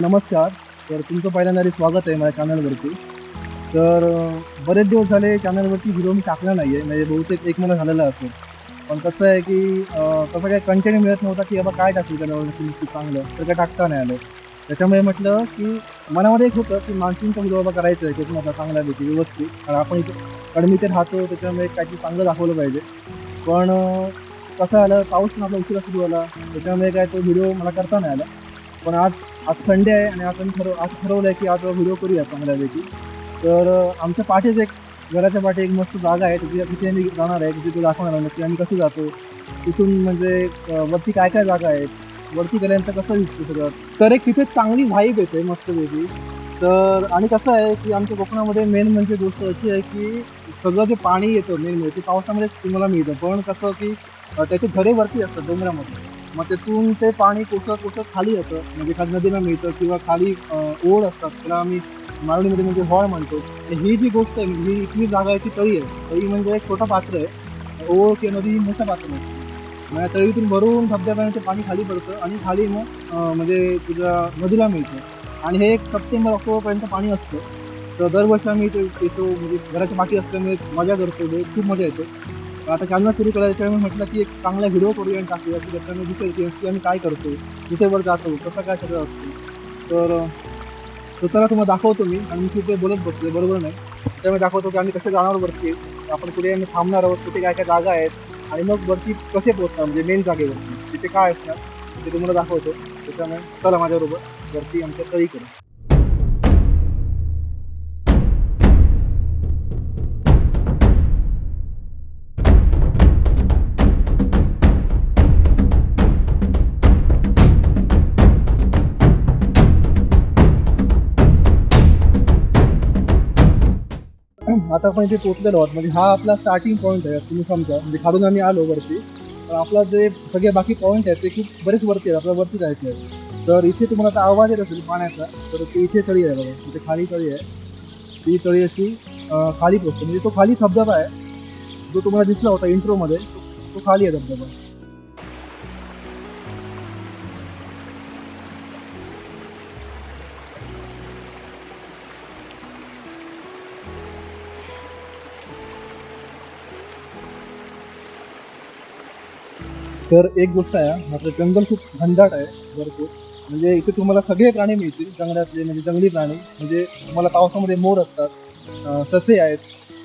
नमस्कार. तर तुमचं पहिल्यांदा स्वागत आहे माझ्या चॅनलवरती. तर बरेच दिवस झाले चॅनलवरती व्हिडिओ मी टाकला नाही आहे, म्हणजे बहुतेक 1 महिना झालेला असेल. पण कसं आहे की तसं काही कंटेंट मिळत नव्हता की बाबा काय टाकू त्याच्यावरती चांगलं, तर काय टाकता नाही आलं. त्याच्यामुळे म्हटलं की मनामध्ये एक होतं की मान्सूनचा व्हिडिओ बाबा करायचं आहे, त्यातून आता चांगल्यापैकी व्यवस्थित. कारण आपण इथे कडमीत राहतो, त्याच्यामुळे काहीतरी चांगलं दाखवलं पाहिजे. पण कसं आलं, पाऊस पण आपला उशिरा सुरू झाला, त्याच्यामुळे काय तो व्हिडिओ मला करता नाही आला. पण आज संडे आहे आणि आज ठरवलं आहे की आज व्हिडिओ करूया चांगल्यापैकी. तर आमच्या पाठीच घराच्या पाठी एक मस्त जागा आहे, तिथे मी जाणार आहे, तिथे दाखवणार आहे की आम्ही कसं जातो तिथून. म्हणजे वरती काय काय जागा आहेत, वरती गेल्यानंतर कसं दिसतं सगळं. तर एक तिथे चांगली व्हाईब येते मस्तपैकी. तर आणि कसं आहे की आमच्या कोकणामध्ये मेन म्हणजे गोष्ट अशी आहे की सगळं जे पाणी येतं मेन म्हणजे ते पावसामध्येच तुम्हाला मिळतं. पण कसं की त्याचे घरे वरती असतात डोंगरामध्ये, मग तिथून ते पाणी कोसळत खाली येतं, म्हणजे खाली नदीला मिळतं किंवा खाली ओढ असतात, त्याला आम्ही मालवणीमध्ये म्हणजे व्हॉळ म्हणतो. ही जी गोष्ट आहे ही इथली जागा आहे ती तळी आहे. तळी म्हणजे एक छोटं पात्र आहे, ओढ किंवा नदी ही मोठं पात्र आहे. म्हणजे तळीतून भरून धबधब्याने ते पाणी खाली पडतं आणि खाली मग म्हणजे तुझ्या नदीला मिळतं. आणि हे एक सप्टेंबर ऑक्टोबरपर्यंत पाणी असतं. तर दरवर्षी आम्ही इथे येतो, म्हणजे घराच्या पाठी असल्यामुळे मजा करतो, खूप मजा येते. आता चॅनल सुरू करायचं मी म्हटलं की एक चांगला व्हिडिओ करूया आणि टाकूया की त्याच्यामध्ये दिसेल की आम्ही काय करतो, कुठेवर जातो, कसं काय सगळं असतं. तर स्वतःला तुम्हाला दाखवतो मी, आणि मी तिथे बोलत बसतो बरोबर नाही. त्यामुळे दाखवतो की आम्ही कसे जाणार वरती, आपण कुठे आम्ही थांबणार आहोत, कुठे काय काय जागा आहेत आणि मग वरती कसे पोहोचणार म्हणजे मेन जागेवरती तिथे काय असणार ते तुम्हाला दाखवतो. त्याच्यामुळे चला माझ्याबरोबर वरती आमच्या तळी करू. आता आपण इथे पोहोचलेलो आहोत, म्हणजे हा आपला स्टार्टिंग पॉईंट आहे तुम्ही समजा. म्हणजे खालून आम्ही आलो वरती, तर आपला जे सगळे बाकी पॉईंट आहेत ते खूप बरेच वरती आहेत, आपल्याला वरती जायचं आहे. तर इथे तुम्हाला आता आवाज येत असेल पाण्याचा, तर ती इथे तळी आहे बघा, इथे खाली तळी आहे. ती तळी अशी खाली पोहोचते, म्हणजे तो खाली धबधबा आहे जो तुम्हाला दिसला होता इंट्रोमध्ये, तो खाली आहे धबधबा. तर एक गोष्ट आहे, आपलं जंगल खूप घनदाट आहे भरपूर. म्हणजे इथे तुम्हाला सगळे प्राणी मिळतील जंगलातले, म्हणजे जंगली प्राणी. म्हणजे तुम्हाला पावसामध्ये मोर असतात, ससे आहेत,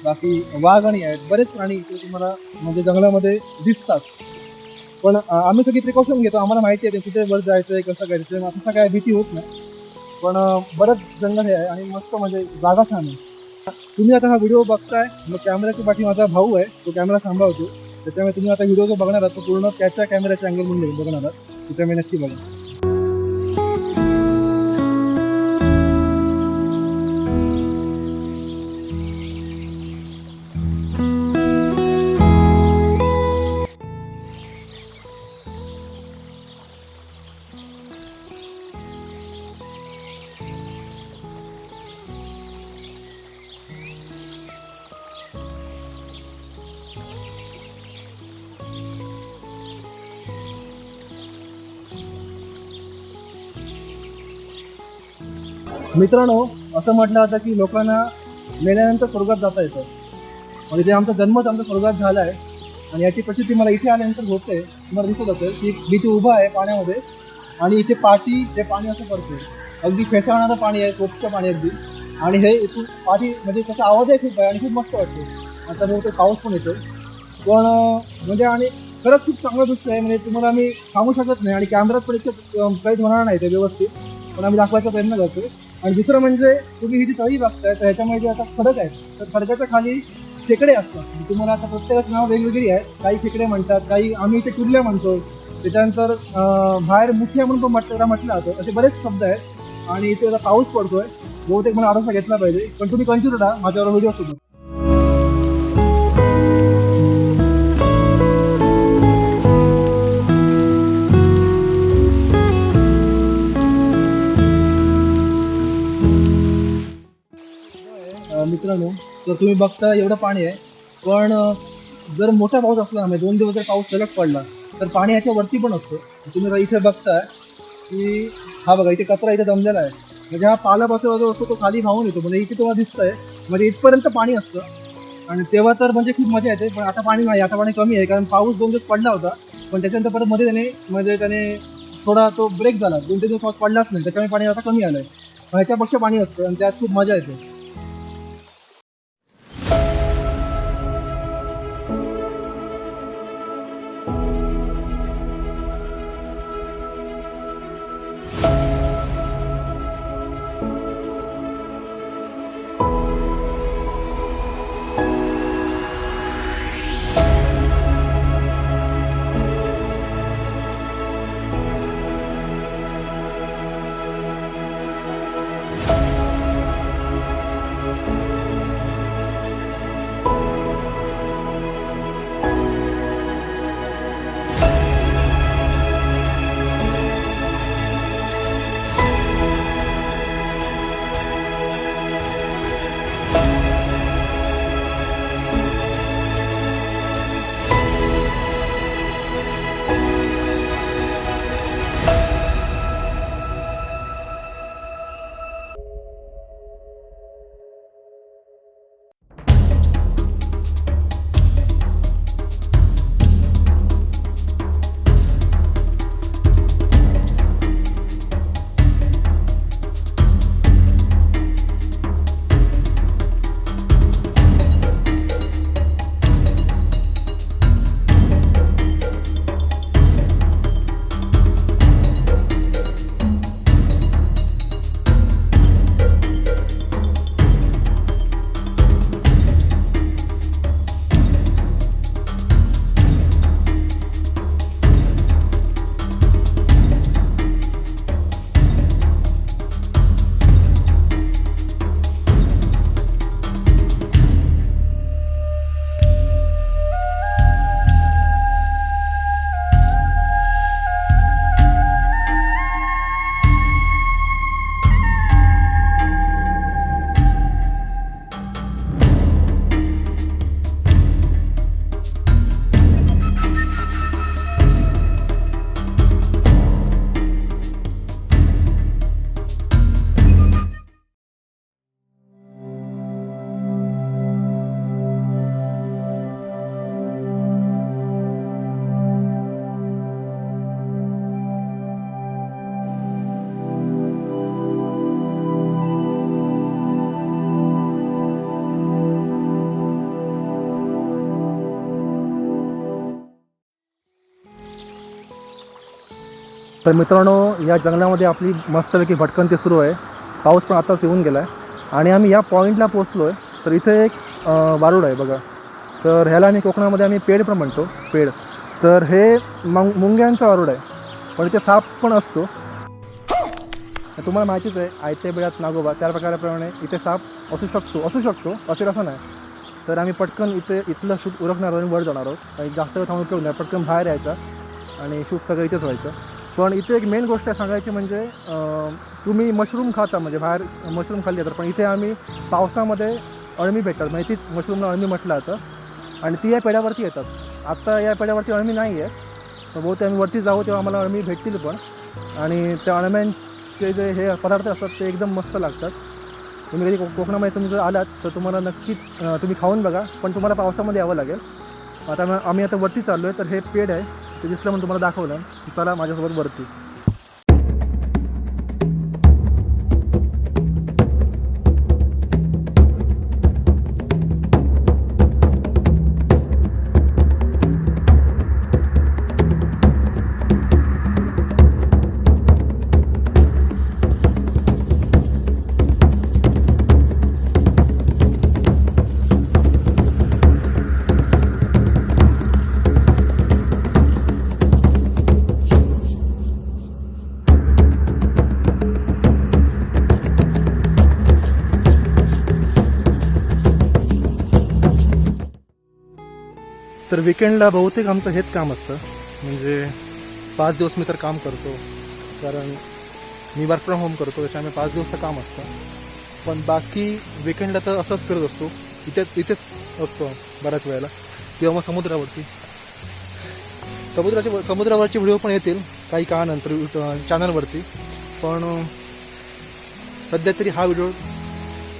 बाकी वाघाणी आहेत, बरेच प्राणी इथे तुम्हाला म्हणजे जंगलामध्ये दिसतात. पण आम्ही सगळी प्रिकॉशन घेतो, आम्हाला माहिती आहे कुठे वर जायचं आहे, कसं करायचं आहे, तसं काय भीती होत नाही. पण बरंच जंगल हे आहे आणि मस्त म्हणजे जागा छान आहे. तुम्ही आता हा व्हिडिओ बघताय, मग कॅमेऱ्याच्या पाठी माझा भाऊ आहे, तो कॅमेरा सांभाळतो. त्याच्यामुळे तुम्ही आता व्हिडिओ जो बघणार आहात तो पूर्ण त्याच्या कॅमेऱ्याच्या अँगलमधून बघणार आहात. त्याच्यामुळे नक्की बघा. मित्रांनो, असं म्हटलं जातं की लोकांना मेल्यानंतर स्वर्गात जाता येतं. म्हणजे जे आमचा जन्मच आमचा स्वर्गात झाला आहे आणि याची प्रसिद्धी मला इथे आल्यानंतर होते. तुम्हाला दिसत असेल की मी इथे उभा आहे पाण्यामध्ये आणि इथे पाठी ते पाणी असं पडतं. अगदी फेसाळणारं पाणी आहे, स्वच्छ पाणी अगदी. आणि हे इथून पाठी म्हणजे त्याचा आवाजही खूप आहे आणि खूप मस्त वाटतो. आता बहुतेक पाऊस पण येतो. पण म्हणजे आणि खरंच खूप चांगलं दृश्य आहे. म्हणजे तुम्हाला मी सांगू शकत नाही आणि कॅमेऱ्यात पण इतकं काहीच होणार नाही ते व्यवस्थित. पण आम्ही दाखवायचा प्रयत्न करतो. आणि दुसरं म्हणजे तुम्ही ही जी तळी बघताय तर ह्याच्यामध्ये जे आता खडक आहे तर खडकाच्या खाली खेकडे असतात. तुम्हाला आता प्रत्येकाचं नाव वेगवेगळी आहे. काही खेकडे म्हणतात, काही आम्ही इथे कुर्ल्या म्हणतो. त्याच्यानंतर बाहेर मुठ्या म्हणून पण म्हटलं जातं. असे बरेच शब्द आहेत. आणि इथे आता पाऊस पडतोय. बहुतेक मला आरोग्य घेतला पाहिजे. पण तुम्ही कन्फ्युज राहा माझ्यावर व्हिडिओ सोबत. मित्रांनो, तर तुम्ही बघता एवढं पाणी आहे. पण जर मोठा पाऊस असला म्हणजे 2 दिवस जर पाऊस सलग पडला तर पाणी ह्याच्या वरती पण असतं. तुम्ही इथे बघताय की हा बघा इथे कचरा इथे जमलेला आहे. म्हणजे हा पालापाचोळा जो असतो तो खाली वाहून येतो. म्हणजे इथे तुम्हाला दिसतंय म्हणजे इथपर्यंत पाणी असतं. आणि तेव्हा तर म्हणजे खूप मजा येते. पण आता पाणी नाही, आता पाणी कमी आहे कारण पाऊस 2 दिवस पडला होता. पण त्याच्यानंतर परत मध्ये त्याने थोडा तो ब्रेक झाला. 2-3 दिवस पाऊस पडलाच नाही. त्याच्यामुळे पाणी आता कमी आलंय. ह्याच्यापेक्षा पाणी असतं आणि त्यात खूप मजा येते. तर मित्रांनो, या जंगलामध्ये आपली मस्तपैकी भटकंती सुरू आहे. पाऊस पण आताच येऊन गेला आहे आणि आम्ही या पॉईंटला पोहोचलो आहे. तर इथे एक वारुळ आहे बघा. तर ह्याला आम्ही कोकणामध्ये आम्ही पेड पण म्हणतो, पेड. तर हे मुंग्यांचा वारुळ आहे, पण इथे साप पण असतो. तुम्हाला माहितीच आहे, आयत्या बिळात नागोबा, त्या प्रकाराप्रमाणे इथे साप असू शकतो असेल असं नाही. तर आम्ही पटकन इथलं शूट उरकणार आणि वर जाणार आहोत. आणि जास्त वेळ थांबून उपयोग नाही, पटकन बाहेर यायचा आणि शूट सगळं इथेच व्हायचं. पण इथे एक मेन गोष्ट सांगायची म्हणजे तुम्ही मशरूम खाता, म्हणजे बाहेर मशरूम खाल्ली जातात, पण इथे आम्ही पावसामध्ये अळमी भेटतात, म्हणजे तीच मशरूमला अळमी म्हटलं जातं. आणि ती या पेड्यावरती येतात. आत्ता या पेड्यावरती अळमी नाही आहे, तर बहुतेक आम्ही वरती जाऊ तेव्हा आम्हाला अळमी भेटतील पण. आणि त्या अळम्यांचे जे हे पदार्थ असतात ते एकदम मस्त लागतात. तुम्ही कधी कोकणामध्ये तुम्ही जर आलात तर तुम्हाला नक्कीच तुम्ही खाऊन बघा, पण तुम्हाला पावसामध्ये यावं लागेल. आता आम्ही आता वरती चाललो आहे, तर हे पेड आहे ते दिसलं म्हणून तुम्हाला दाखवलं. चला माझ्यासोबत वरती. तर विकेंडला बहुतेक आमचं हेच काम असतं, म्हणजे 5 दिवस मी तर काम करतो, कारण मी वर्क फ्रॉम होम करतो, त्याच्यामुळे 5 दिवसचं काम असतं. पण बाकी विकेंडला तर असंच करत असतो, इथेच असतो बऱ्याच वेळेला, किंवा मग समुद्रावरचे व्हिडिओ पण येतील काही काळानंतर चॅनलवरती. पण सध्या तरी हा व्हिडिओ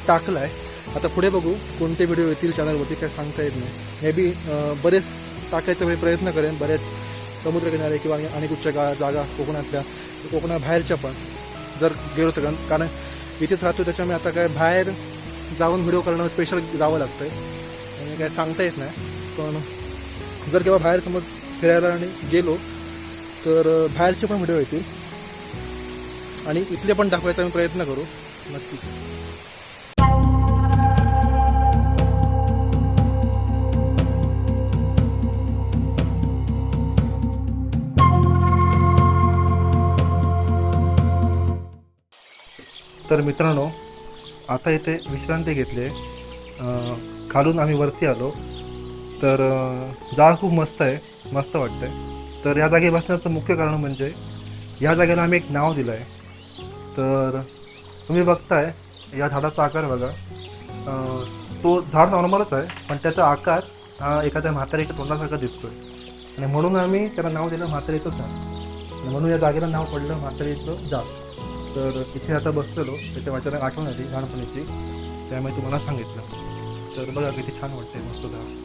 टाकला आहे. आता पुढे बघू कोणते व्हिडिओ येतील चॅनलवरती, काय सांगता येत नाही. मे बी बरेच टाकायचा प्रयत्न करेन, बरेच समुद्रकिनारे किंवा आणि कुठच्या जागा कोकणातल्या, कोकणाबाहेरच्या पण जर गेलो तर, कारण इथेच राहतो त्याच्यामुळे आता काय बाहेर जाऊन व्हिडिओ करणं स्पेशल जावं लागतं आहे आणि काय सांगता येत नाही. पण जर केव्हा बाहेर समज फिरायला आणि गेलो तर बाहेरचे पण व्हिडिओ येतील आणि इथले पण दाखवायचा मी प्रयत्न करू नक्कीच. तर मित्रांनो, आता इथे विश्रांती घेतली आहे. खालून आम्ही वरती आलो, तर जागा खूप मस्त आहे, मस्त वाटतं आहे. तर या जागी बसण्याचं मुख्य कारण म्हणजे या जागेला आम्ही एक नाव दिलं आहे. तर तुम्ही बघताय या झाडाचा आकार बघा, तो झाड नॉर्मलच आहे, पण त्याचा आकार हा एखाद्या म्हातारीच्या तोंडासारखा दिसतोय, आणि म्हणून आम्ही त्याला नाव दिलं म्हातारीचं झाड, आणि म्हणून या जागेला नाव पडलं म्हातारीचं झाड. तर इथे आता बसलेलो, त्याच्या वाटेला आठवण आली लहानपणीची, त्यामुळे तुम्हाला सांगितलं. तर बघा किती छान वाटतंय, मस्त झाड.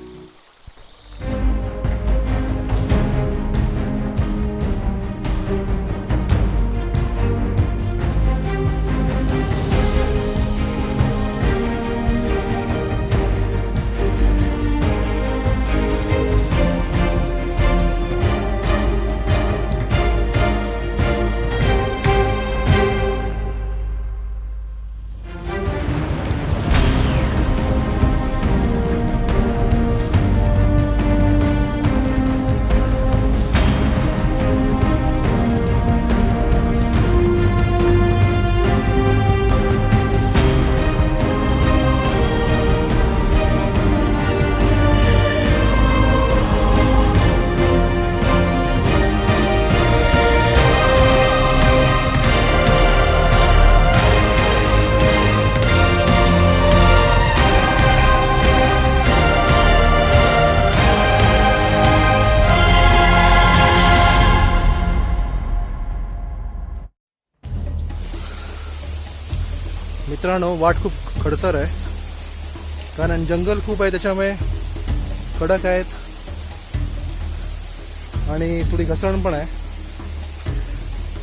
मित्रांनो, वाट खूप खडतर आहे, कारण जंगल खूप आहे, त्याच्यामुळे कडक आहेत आणि थोडी घसरण पण आहे.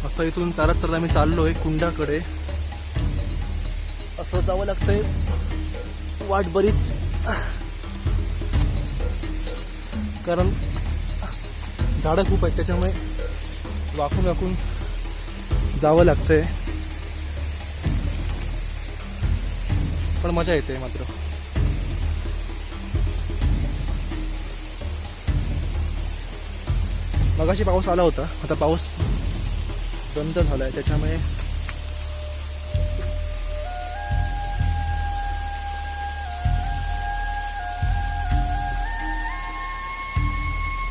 असं इथून चालत आम्ही चाललोय कुंडाकडे, असं जावं लागतंय, वाट बरीच, कारण झाडं खूप आहेत, त्याच्यामुळे वाकून वाकून जावं लागतंय, पण मजा येते मात्र. मगाशी पाऊस आला होता, आता पाऊस बंद झाला आहे, त्याच्यामुळे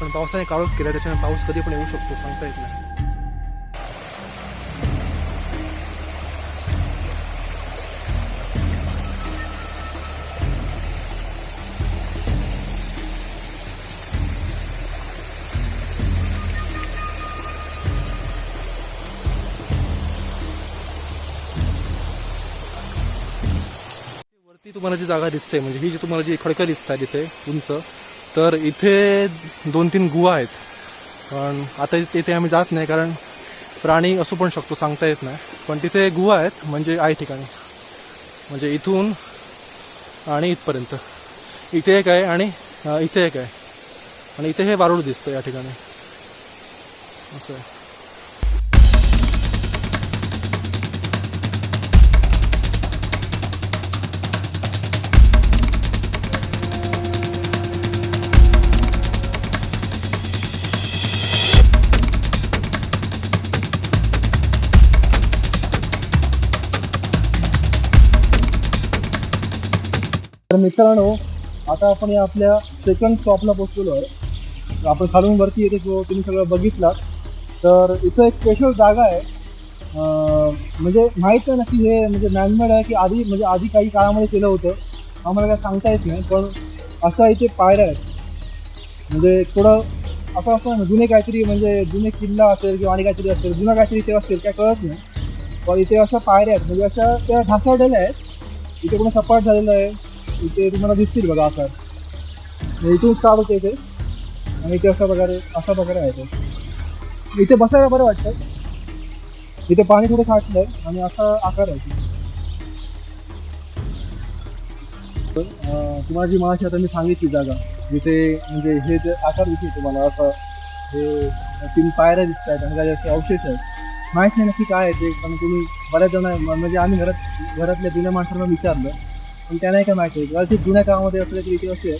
पण पावसाने काळोख केला, त्याच्यामुळे पाऊस कधी पण येऊ शकतो, सांगता येत नाही. वरती तुम्हाला जी जागा दिसते, म्हणजे ही जी तुम्हाला जी खडकं दिसत आहे तिथे उंच, तर इथे 2-3 गुहा आहेत. पण आता तिथे आम्ही जात नाही, कारण प्राणी असू पण शकतो, सांगता येत नाही. पण तिथे गुहा आहेत, म्हणजे आहे ठिकाणी, म्हणजे इथून आणि इथपर्यंत. इथे एक आहे आणि इथे एक आहे, आणि इथे हे वारूळ दिसतं या ठिकाणी, असं आहे. तर मित्रांनो, आता आपण या आपल्या सेकंड स्टॉपला पोहोचलेलो आहे. आपण खालून वरती येते, जो तुम्ही सगळं बघितलं. तर इथं एक स्पेशल जागा आहे, म्हणजे माहीत आहे ना की हे म्हणजे मॅनमेड आहे की आधी काही काळामध्ये केलं होतं, आम्हाला काय सांगता येत नाही. पण असं इथे पायऱ्या आहेत, म्हणजे थोडं असं ना, जुने काहीतरी, म्हणजे जुने किल्ला असेल किंवा आणि काहीतरी असेल, जुनं काहीतरी इथे असेल, काय कळत नाही. पण इथे अशा पायऱ्या आहेत, म्हणजे अशा त्या ढासळलेल्या आहेत. इथे कोण सपाट झालेलं आहे, इथे तुम्हाला दिसतील बघा आकार. इथून स्टार्ट होते इथे, आणि इथे अशा प्रकारे आहे ते. इथे बसायला बरं वाटतं. इथे पाणी थोडं साठलंय आणि असा आकार आहे. तुम्हाला जी मगाशी आता मी सांगितली जागा, जिथे म्हणजे हे जे आकार दिसते तुम्हाला, असं हे 3 पायऱ्या दिसत आहेत आणि काही असे अवशेष आहेत. माहीत नाही नक्की काय आहे ते, पण तुम्ही बऱ्याच जण, म्हणजे आम्ही घरातल्या जुन्या माणसांना विचारलं, पण त्यांनाही काय माहिती आहे. ते जुन्या काळामध्ये असले तरी इथे असे,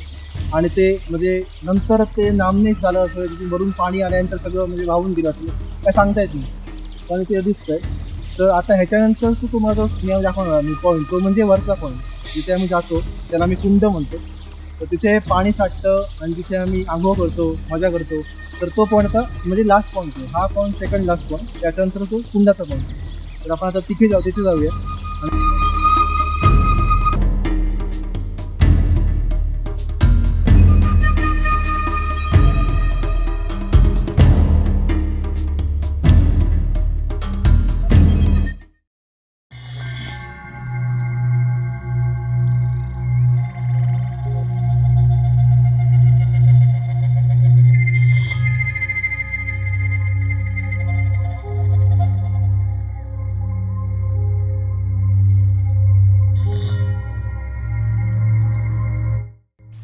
आणि ते म्हणजे नंतर ते नामनेच झालं असं, तिथून वरून पाणी आल्यानंतर सगळं म्हणजे वाहून गेलं असं, काय सांगता येत नाही, पण ते दिसतंय. तर आता ह्याच्यानंतर तुम्हाला जो मी दाखवणार मी पॉईंट, तो म्हणजे वरचा पॉईंट, जिथे आम्ही जातो त्याला आम्ही कुंड म्हणतो. तर तिथे पाणी साठतं आणि तिथे आम्ही आंघोळ करतो, मजा करतो. तर तो पॉईंट आता म्हणजे लास्ट पॉईंट आहे, हा पॉईंट सेकंड लास्ट पॉईंट. त्याच्यानंतर तो कुंडाचा पॉईंट. तर आपण आता तिथे जाऊया.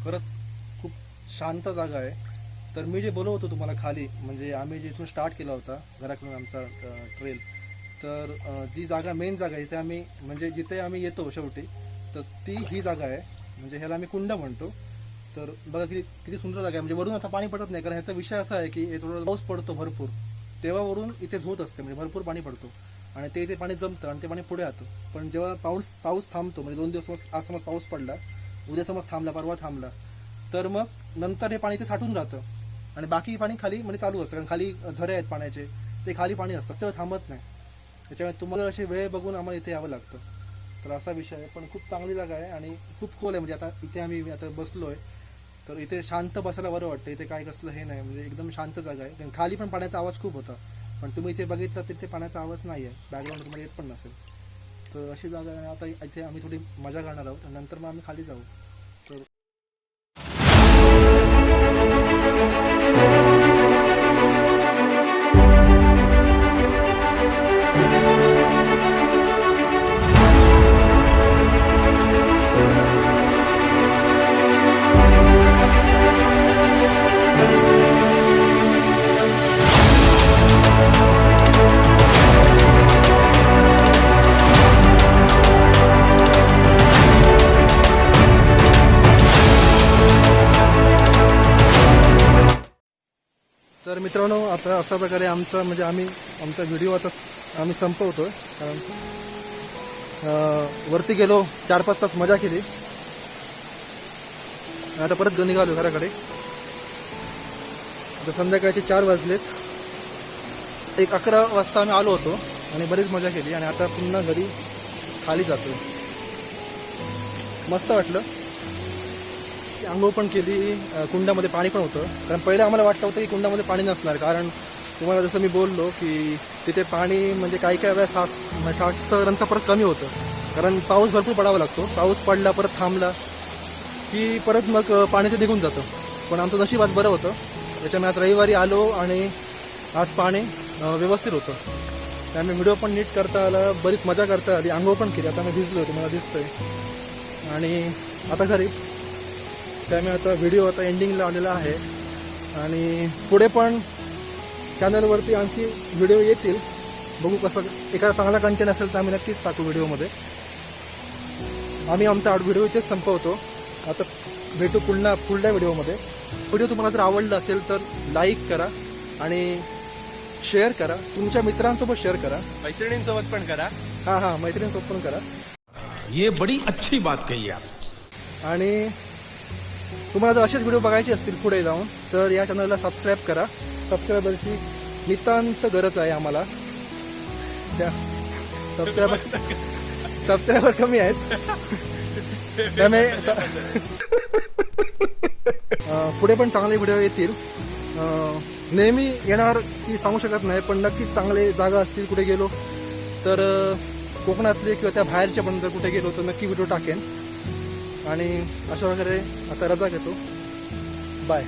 खरंच खूप शांत जागा आहे. तर मी जे बोलत होतो तुम्हाला खाली, म्हणजे आम्ही जिथून स्टार्ट केला होता घराकडून आमचा ट्रेल, तर जी जागा मेन जागा आहे, जिथे आम्ही येतो शेवटी, तर ही जागा आहे, म्हणजे ह्याला आम्ही कुंड म्हणतो. तर बघा किती सुंदर जागा आहे. म्हणजे वरून आता पाणी पडत नाही, कारण ह्याचा विषय असा आहे की थोडं पाऊस पडतो भरपूर, तेव्हा वरून इथे झोत असते, म्हणजे भरपूर पाणी पडतो आणि ते इथे पाणी जमतं आणि ते पाणी पुढे येतं. पण जेव्हा पाऊस थांबतो, म्हणजे 2 दिवस, आज समज पाऊस पडला, उद्या समज थांबला, परवा थांबला, तर मग नंतर हे पाणी ते साठून राहतं आणि बाकी पाणी खाली म्हणजे चालू असतं, कारण खाली झरे आहेत पाण्याचे, ते खाली पाणी असतं, तेव्हा थांबत नाही. त्याच्यामुळे तुम्हाला अशी वेळ बघून आम्हाला इथे यावं लागतं. तर असा विषय आहे. पण खूप चांगली जागा आहे आणि खूप खोल आहे. म्हणजे आता इथे आम्ही आता बसलो आहे, तर इथे शांत बसायला बरं वाटतं. इथे काय कसलं हे नाही, म्हणजे एकदम शांत जागा आहे. खाली पण पाण्याचा आवाज खूप होता, पण तुम्ही इथे बघितलं तर इथे पाण्याचा आवाज नाही आहे, बॅकग्राऊंड तुम्हाला येत पण नसेल. तर अशी जागा आहे. आता इथे आम्ही थोडी मजा करणार आहोत, नंतर मग आम्ही खाली जाऊ. तर तर मित्रांनो, आता अशा प्रकारे आमचा म्हणजे आमचा व्हिडिओ आता आम्ही संपवतो. कारण वरती गेलो, 4-5 तास मजा केली. आता परत निघालो घराकडे. आता संध्याकाळचे 4 वाजलेत. 11 वाजता आम्ही आलो होतो आणि बरीच मजा केली आणि आता पुन्हा घरी खाली जातो. मस्त वाटलं. आंघोळ पण केली. कुंडामध्ये पाणी पण होतं. कारण पहिलं आम्हाला वाटतं होतं की कुंडामध्ये पाणी नसणार, कारण तुम्हाला जसं मी बोललो की तिथे पाणी म्हणजे काही वेळा शास्त्रनंतर परत कमी होतं, कारण पाऊस भरपूर पडावा लागतो. पाऊस पडला परत थांबला की परत मग पाणी ते निघून जातं. पण आमचं नशीब आज बरं होतं. त्याच्यामुळे आज रविवारी आलो आणि आज पाणी व्यवस्थित होतं. त्यामुळे व्हिडिओ पण नीट करता आला, बरीच मजा करता आली. आंघोळ पण केली. आता मी भिजलो होतो, मला दिसतंय. आणि आता घरी. त्यामुळे आता व्हिडिओ आता एंडिंगला आलेला आहे आणि पुढे पण चॅनलवरती आणखी व्हिडिओ येतील. बघू कसं, एखादा चांगला कंटेंट असेल तर आम्ही नक्कीच टाकू व्हिडिओमध्ये. आम्ही आमचा व्हिडिओ इथेच संपवतो. आता भेटू पुन्हा पुढल्या व्हिडिओमध्ये. व्हिडिओ तुम्हाला जर आवडला असेल तर लाईक करा आणि शेअर करा. तुमच्या मित्रांसोबत शेअर करा, मैत्रिणींसोबत पण करा. हां मैत्रिणींसोबत पण करा. ये बड़ी अच्छी बात कही आप. आणि तुम्हाला जर असेच व्हिडिओ बघायचे असतील पुढे जाऊन तर या चॅनलला सबस्क्राईब करा. सबस्क्रायबरची नितांत गरज आहे आम्हाला. त्या सबस्क्रायबर कमी आहेत. त्यामुळे पुढे पण चांगले व्हिडिओ येतील. नेहमी येणार की सांगू शकत नाही, पण नक्कीच चांगले जागा असतील कुठे गेलो तर, कोकणातले किंवा त्या बाहेरच्या पण जर कुठे गेलो तर नक्की व्हिडिओ टाकेन. आणि अशा वगैरे आता रजा घेतो. बाय.